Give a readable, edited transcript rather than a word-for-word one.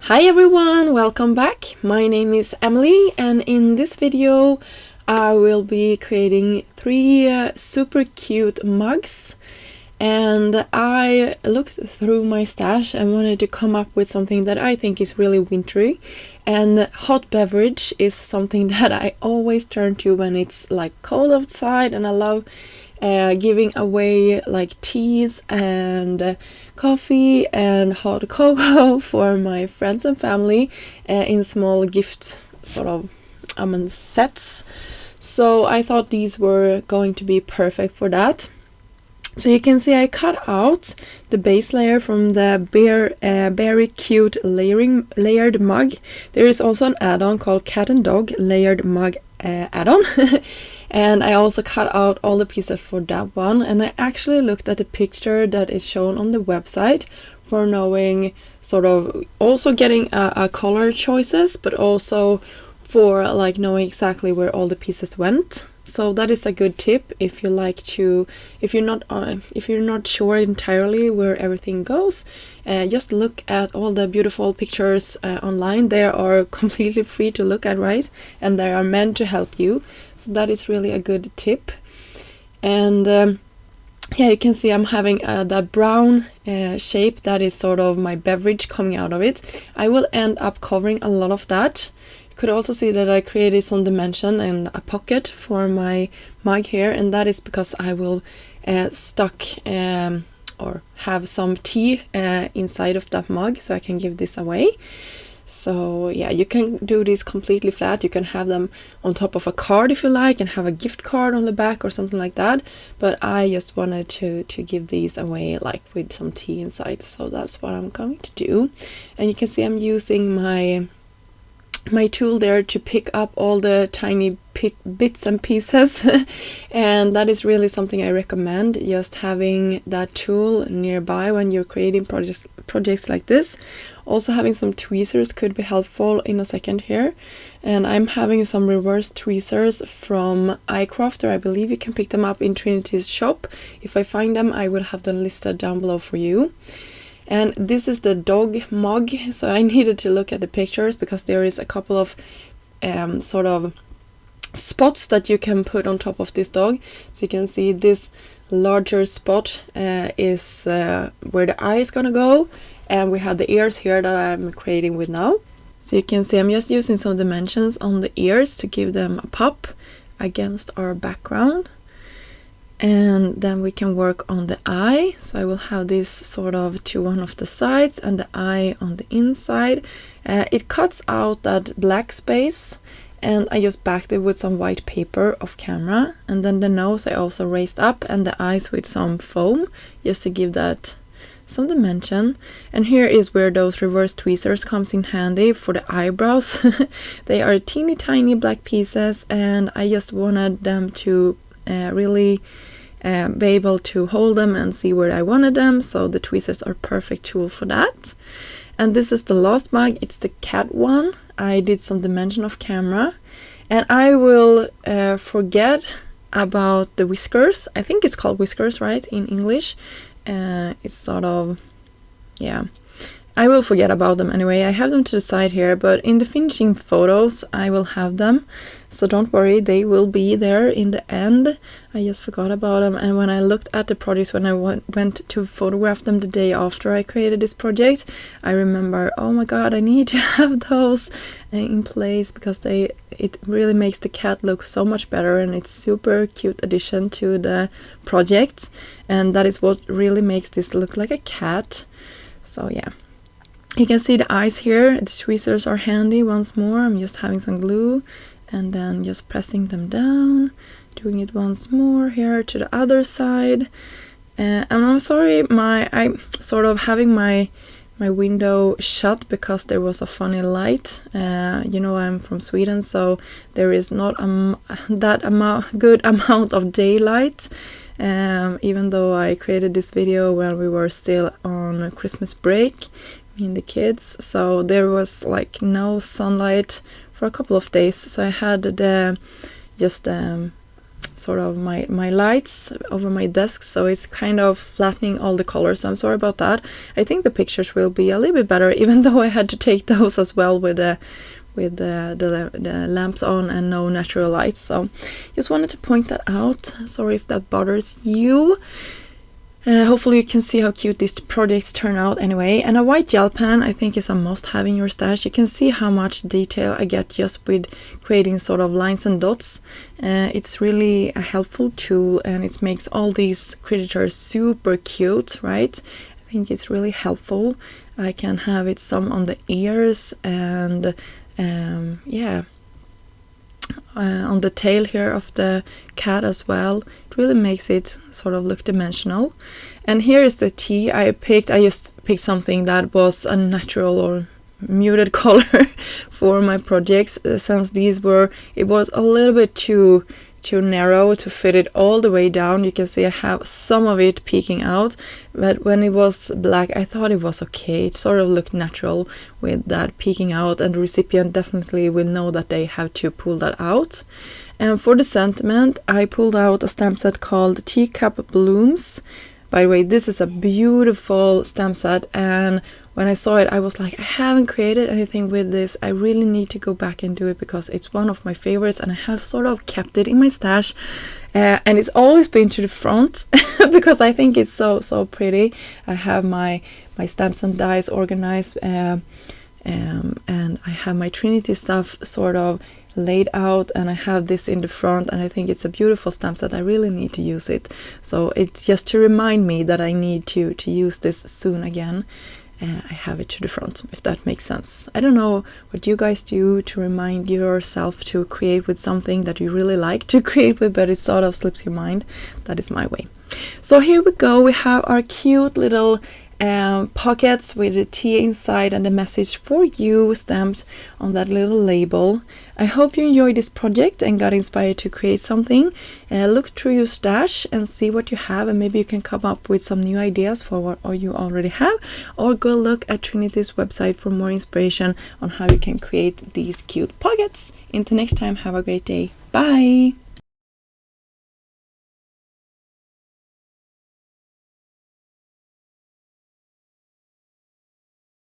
Hi everyone, welcome back. My name is Emelie, and in this video I will be creating three super cute mugs. And I looked through my stash and wanted to come up with something that I think is really wintry. And hot beverage is something that I always turn to when it's like cold outside, and I love giving away like teas and coffee and hot cocoa for my friends and family in small gift sort of sets. So I thought these were going to be perfect for that. So you can see I cut out the base layer from the Beary cute layered mug. There is also an add-on called cat and dog layered mug add-on. And I also cut out all the pieces for that one, and I actually looked at the picture that is shown on the website for knowing sort of also getting a color choices, but also for like knowing exactly where all the pieces went. So that is a good tip if you like to, if you're not sure entirely where everything goes, just look at all the beautiful pictures online. They are completely free to look at, right? And they are meant to help you. So that is really a good tip. And yeah, you can see I'm having that brown shape that is sort of my beverage coming out of it. I will end up covering a lot of that. Could also see that I created some dimension and a pocket for my mug here, and that is because I will stock or have some tea inside of that mug, so I can give this away. So yeah, you can do this completely flat. You can have them on top of a card if you like, and have a gift card on the back or something like that. But I just wanted to give these away like with some tea inside, so that's what I'm going to do. And you can see I'm using my tool there to pick up all the tiny bits and pieces. And that is really something I recommend, just having that tool nearby when you're creating projects like this. Also having some tweezers could be helpful in a second here. And I'm having some reverse tweezers from iCrafter. I believe you can pick them up in Trinity's shop. If I find them, I will have them listed down below for you. And this is the dog mug, so I needed to look at the pictures because there is a couple of sort of spots that you can put on top of this dog. So you can see this larger spot is where the eye is gonna go, and we have the ears here that I'm creating with now. So you can see I'm just using some dimensions on the ears to give them a pop against our background. And then we can work on the eye. So I will have this sort of to one of the sides and the eye on the inside. It cuts out that black space, and I just backed it with some white paper off camera. And then the nose I also raised up, and the eyes with some foam, just to give that some dimension. And here is where those reverse tweezers comes in handy for the eyebrows. They are teeny tiny black pieces, and I just wanted them to really be able to hold them and see where I wanted them, so the tweezers are perfect tool for that. And this is the last mug. It's the cat one. I did some dimension off camera, and I will forget about the whiskers. I think it's called whiskers, right, in English. It's sort of, yeah, I will forget about them anyway. I have them to the side here, but in the finishing photos I will have them. So don't worry, they will be there in the end. I just forgot about them, and when I looked at the projects, when I went to photograph them the day after I created this project, I remember, oh my god, I need to have those in place, because it really makes the cat look so much better, and it's super cute addition to the project, and that is what really makes this look like a cat. So yeah. You can see the eyes here. The tweezers are handy once more. I'm just having some glue and then just pressing them down, doing it once more here to the other side. And I'm sorry, I'm sort of having my window shut because there was a funny light. You know, I'm from Sweden, so there is not that good amount of daylight. Even though I created this video when we were still on Christmas break, me and the kids, so there was like no sunlight for a couple of days. So I had the sort of my lights over my desk, so it's kind of flattening all the colors. So I'm sorry about that. I think the pictures will be a little bit better, even though I had to take those as well with the lamps on and no natural lights. So just wanted to point that out. Sorry if that bothers you. Hopefully you can see how cute these projects turn out anyway. And a white gel pen I think is a must have in your stash. You can see how much detail I get just with creating sort of lines and dots. It's really a helpful tool, and it makes all these critters super cute, right? I think it's really helpful. I can have it some on the ears and yeah, on the tail here of the cat as well. It really makes it sort of look dimensional. And here is the tea I just picked something that was a natural or muted color for my projects, since it was a little bit too narrow to fit it all the way down. You can see I have some of it peeking out, but when it was black I thought it was okay. It sort of looked natural with that peeking out, and the recipient definitely will know that they have to pull that out. And for the sentiment I pulled out a stamp set called Teacup Blooms. By the way, this is a beautiful stamp set, and when I saw it I was like, I haven't created anything with this. I really need to go back and do it because it's one of my favorites, and I have sort of kept it in my stash, and it's always been to the front because I think it's so pretty. I have my stamps and dies organized, and I have my Trinity stuff sort of laid out, and I have this in the front, and I think it's a beautiful stamp set. I really need to use it, so it's just to remind me that I need to use this soon again. I have it to the front, if that makes sense. I don't know what you guys do to remind yourself to create with something that you really like to create with, but it sort of slips your mind. That is my way. So here we go. We have our cute little pockets with the tea inside and the message for you stamped on that little label. I hope you enjoyed this project and got inspired to create something. Look through your stash and see what you have, and maybe you can come up with some new ideas for what you already have, or go look at Trinity's website for more inspiration on how you can create these cute pockets. Until next time, have a great day. Bye!